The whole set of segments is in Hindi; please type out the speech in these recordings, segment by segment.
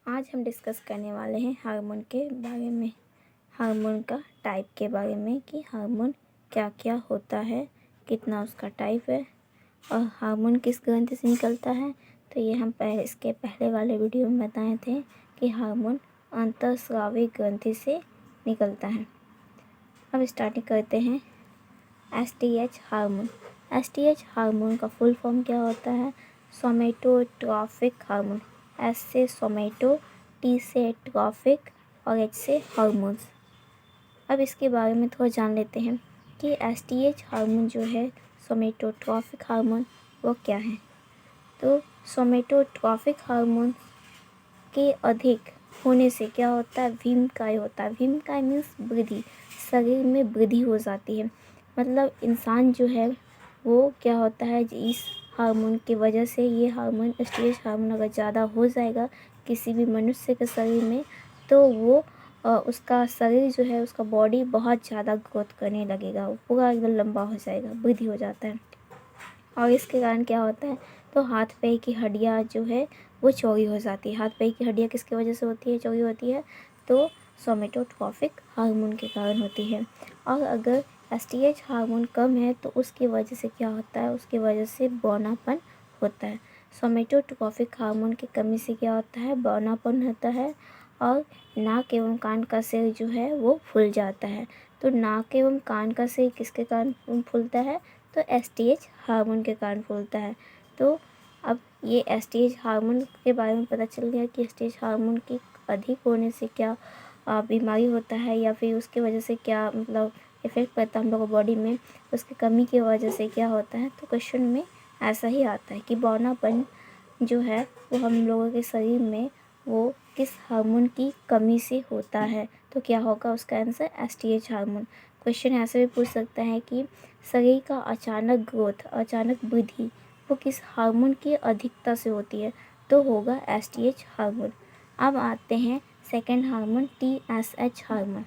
आज हम डिस्कस करने वाले हैं हार्मोन के बारे में, हार्मोन का टाइप के बारे में कि हार्मोन क्या क्या होता है, कितना उसका टाइप है और हार्मोन किस ग्रंथि से निकलता है। तो ये हम इसके पहले वाले वीडियो में बताए थे कि हार्मोन अंतःस्रावी ग्रंथि से निकलता है। अब स्टार्टिंग करते हैं। STH hormone. STH हार्मोन का फुल फॉर्म क्या होता है? सोमेटोट्रॉफिक हार्मोन। S से सोमेटो, T से ट्रॉफिक और H से हार्मोन्स। अब इसके बारे में थोड़ा जान लेते हैं कि STH हार्मोन जो है सोमेटोट्रॉफिक हार्मोन वो क्या है। तो सोमेटोट्रॉफिक हार्मोन के अधिक होने से क्या होता है? भीमकाय होता है। भीमकाय मीन्स वृद्धि, शरीर में वृद्धि हो जाती है। मतलब इंसान जो है वो क्या होता है, इस हार्मोन की वजह से ये हार्मोन STH हार्मोन अगर ज़्यादा हो जाएगा किसी भी मनुष्य के शरीर में तो वो उसका शरीर जो है, उसका बॉडी बहुत ज़्यादा ग्रोथ करने लगेगा, वो पूरा एकदम लंबा हो जाएगा, वृद्धि हो जाता है। और इसके कारण क्या होता है, तो हाथ पैर की हड्डियाँ जो है वो चौड़ी हो जाती है। हाथ पैर की हड्डियाँ किसकी वजह से होती है, चौड़ी होती है? तो सोमेटोट्रॉफिक हार्मोन के कारण होती है। और अगर STH हार्मोन कम है तो उसकी वजह से क्या होता है, उसकी वजह से बौनापन होता है। सोमेटोट्रॉफिक हार्मोन की कमी से क्या होता है, बौनापन होता है और नाक एवं कान का सिर जो है वो फूल जाता है। तो नाक एवं कान का सिर किसके कारण फूलता है? तो STH हार्मोन के कारण फूलता है। तो अब ये STH हार्मोन के बारे में पता चल गया कि STH हार्मोन की अधिक होने से क्या बीमारी होता है या फिर उसकी वजह से क्या मतलब इफ़ेक्ट पड़ता है हम लोगों को बॉडी में, उसकी कमी की वजह से क्या होता है। तो क्वेश्चन में ऐसा ही आता है कि बौनापन जो है वो हम लोगों के शरीर में वो किस हार्मोन की कमी से होता है। तो क्या होगा उसका आंसर? STH hormone. क्वेश्चन ऐसे भी पूछ सकता है कि शरीर का अचानक ग्रोथ, अचानक वृद्धि वो किस हार्मोन की अधिकता से होती है। तो होगा STH हार्मोन। अब आते हैं second hormone, TSH hormone.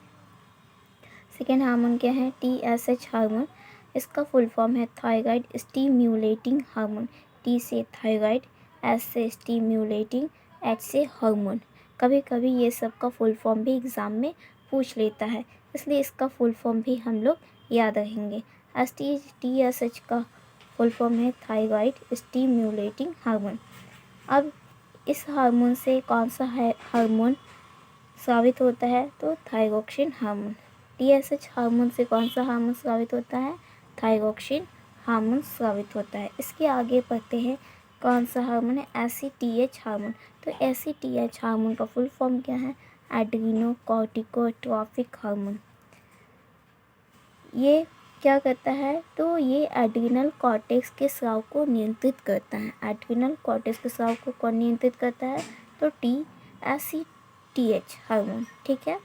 Second hormone क्या है? TSH hormone. इसका फुल फॉर्म है थायराइड स्टिम्युलेटिंग हार्मोन। T से थायराइड, S से स्टिम्युलेटिंग, H से हार्मोन। कभी कभी ये सब का फुल फॉर्म भी एग्ज़ाम में पूछ लेता है, इसलिए इसका फुल फॉर्म भी हम लोग याद रखेंगे। TSH का फुल फॉर्म है थायराइड स्टिम्युलेटिंग हार्मोन। अब इस हार्मोन से कौन सा है हार्मोन स्रावित होता है? तो थायरोक्सिन हार्मोन। TSH हार्मोन से कौन सा हार्मोन स्रावित होता है? थायरोक्सिन हार्मोन स्रावित होता है। इसके आगे पढ़ते हैं कौन सा हार्मोन है? ACTH hormone. तो ACTH हार्मोन का फुल फॉर्म क्या है? Adrenocorticotrophic hormone. ये क्या करता है? तो ये एड्रीनल कॉर्टेक्स के स्राव को नियंत्रित करता है। एड्रीनल कॉर्टेक्स के स्राव को कौन नियंत्रित करता है? तो ACTH हार्मोन। ठीक है,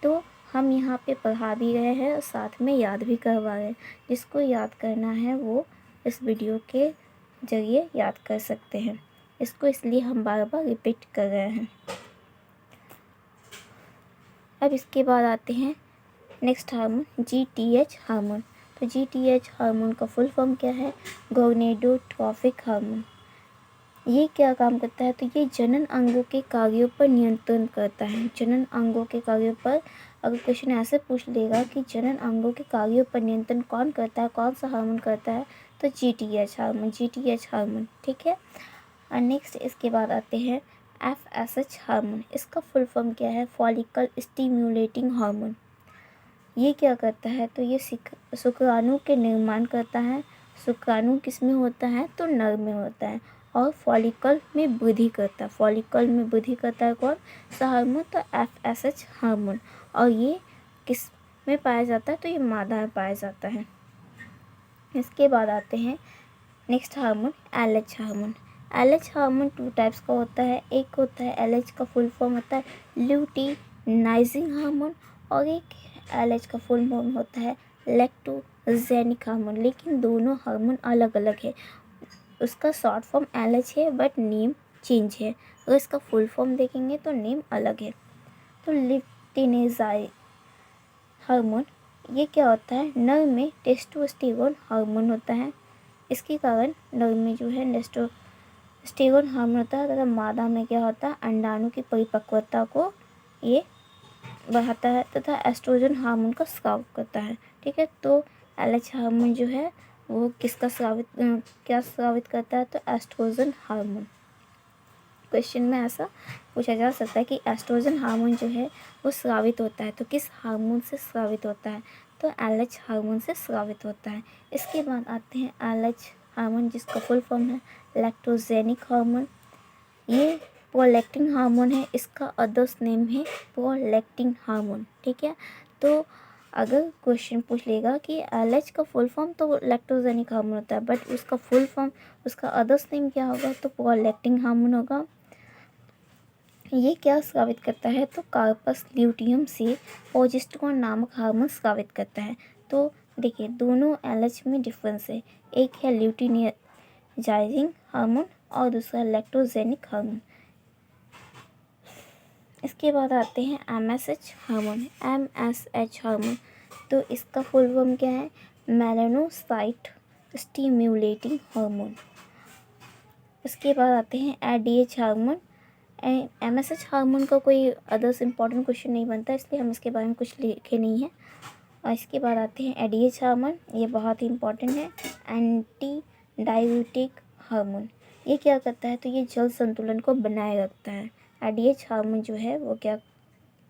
तो हम यहाँ पे पढ़ा भी रहे हैं और साथ में याद भी करवा रहे हैं। जिसको याद करना है वो इस वीडियो के जरिए याद कर सकते हैं। इसको इसलिए हम बार बार रिपीट कर रहे हैं। अब इसके बाद आते हैं नेक्स्ट हार्मोन, GTH हार्मोन। तो GTH हार्मोन का फुल फॉर्म क्या है? गोनेडोट्रॉफिक हार्मोन। ये क्या काम करता है? तो ये जनन अंगों के कार्यों पर नियंत्रण करता है। जनन अंगों के कार्यों पर अगर क्वेश्चन ऐसे पूछ लेगा कि जनन अंगों के कार्यों पर नियंत्रण कौन करता है, कौन सा हार्मोन करता है, तो GTH हार्मोन, GTH हार्मोन। ठीक है, और नेक्स्ट इसके बाद आते हैं FSH हार्मोन। इसका फुल फॉर्म क्या है? Follicle stimulating hormone. ये क्या करता है? तो ये शुक्राणु के निर्माण करता है। शुक्राणु किस में होता है? तो नर में होता है। और फॉलिकल में वृद्धि करता है। फॉलिकल में वृद्धि करता है कौन सा हार्मोन? तो FSH हार्मोन। और ये किस में पाया जाता है? तो ये मादा में पाया जाता है। इसके बाद आते हैं next hormone, LH hormone. LH hormone 2 types का होता है। एक होता है LH का फुल फॉर्म होता है ल्यूटिनाइजिंग हार्मोन और एक LH का फुल फॉर्म होता है लैक्टोजेनिक हार्मोन। लेकिन दोनों हार्मोन अलग अलग है। उसका शॉर्ट फॉर्म LH है बट नेम चेंज है। अगर इसका फुल फॉर्म देखेंगे तो नेम अलग है। तो ल्यूटिनाइजिंग हार्मोन ये क्या होता है? नर में टेस्टोस्टेरोन हार्मोन होता है। इसके कारण नर में जो है स्टेगोन हार्मोन होता है तथा मादा में क्या होता है, अंडाणु की परिपक्वता को ये बढ़ाता है तथा एस्ट्रोजन हार्मोन का स्राव करता है। ठीक है, तो एलएच हार्मोन जो है वो किसका स्रावित क्या स्रावित करता है, तो एस्ट्रोजन हार्मोन। क्वेश्चन में ऐसा पूछा जा सकता है कि एस्ट्रोजन हार्मोन जो है वो स्रावित होता है, तो किस हार्मोन से स्रावित होता है, तो एलएच हार्मोन से स्रावित होता है। इसके बाद आते हैं एलएच हार्मोन जिसका फुल फॉर्म है लैक्टोजेनिक हार्मोन। ये प्रोलैक्टिन हार्मोन है, इसका अदर्स नेम है प्रोलैक्टिन हार्मोन। ठीक है, तो अगर क्वेश्चन पूछ लेगा कि एलएच का फुल फॉर्म तो लैक्टोजेनिक हार्मोन होता है, बट उसका फुल फॉर्म उसका अदर्स नेम क्या होगा, तो प्रोलैक्टिन हार्मोन होगा। ये क्या स्रावित करता है, तो कार्पस ल्यूटियम से प्रोजेस्टेरोन नामक हार्मोन स्रावित करता है। तो देखिए दोनों एलएच में डिफरेंस है, एक है ल्यूटिनाइजिंग हार्मोन और दूसरा लैक्टोजेनिक हार्मोन। इसके बाद आते हैं एमएसएच हार्मोन, एमएसएच हार्मोन। तो इसका फुल फॉर्म क्या है, मेलानोसाइट स्टिम्युलेटिंग हार्मोन। इसके बाद आते हैं एडीएच हार्मोन। एमएसएच हार्मोन का कोई अदर्स इंपॉर्टेंट क्वेश्चन नहीं बनता, इसलिए हम इसके बारे में कुछ लिखे नहीं है। और इसके बाद आते हैं एडीएच हार्मोन, ये बहुत ही इंपॉर्टेंट है, एंटी डायबिटिक हार्मोन। ये क्या करता है, तो ये जल संतुलन को बनाए रखता है। एडीएच हार्मोन जो है वो क्या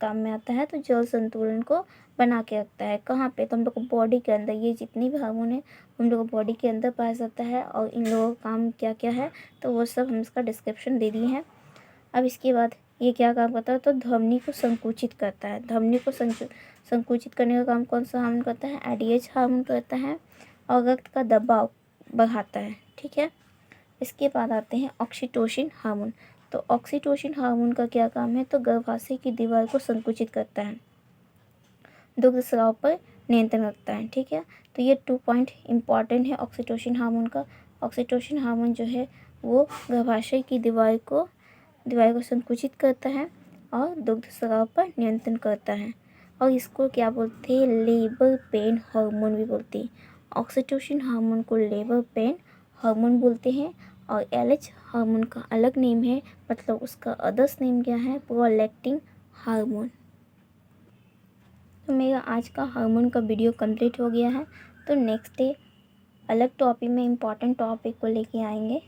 काम में आता है, तो जल संतुलन को बना के रखता है। कहाँ पे, तो हम लोग को बॉडी के अंदर, ये जितनी भी हार्मोन है हम लोग को बॉडी के अंदर पाया जाता है। और इन लोगों का काम क्या क्या है, तो वो सब हम इसका डिस्क्रिप्शन दे दिए हैं। अब इसके बाद ये क्या काम करता है, तो ध्वनि को संकुचित करता है। ध्वनि को संकुचित करने का काम कौन सा हार्मोन करता है, एडीएच हार्मोन करता है। और रक्त का दबाव बढ़ाता है। ठीक है, इसके बाद आते हैं ऑक्सीटोसिन हार्मोन। तो ऑक्सीटोसिन हार्मोन का क्या काम है, तो गर्भाशय की दीवार को संकुचित करता है, दुग्ध स्राव पर नियंत्रण रखता है। ठीक है, तो ये 2 पॉइंट इंपॉर्टेंट है ऑक्सीटोसिन हार्मोन का। ऑक्सीटोसिन हार्मोन जो है वो गर्भाशय की दीवार को संकुचित करता है और दुग्ध स्राव पर नियंत्रण करता है। और इसको क्या बोलते हैं, लेबर पेन हार्मोन भी बोलते हैं। ऑक्सीटोसिन हार्मोन को लेबर पेन हार्मोन बोलते हैं। और एलएच हार्मोन का अलग नेम है, मतलब उसका अदर्स नेम क्या है, प्रोलैक्टिन हार्मोन। तो मेरा आज का हार्मोन का वीडियो कंप्लीट हो गया है। तो नेक्स्ट डे अलग टॉपिक में इम्पॉर्टेंट टॉपिक को लेके आएंगे।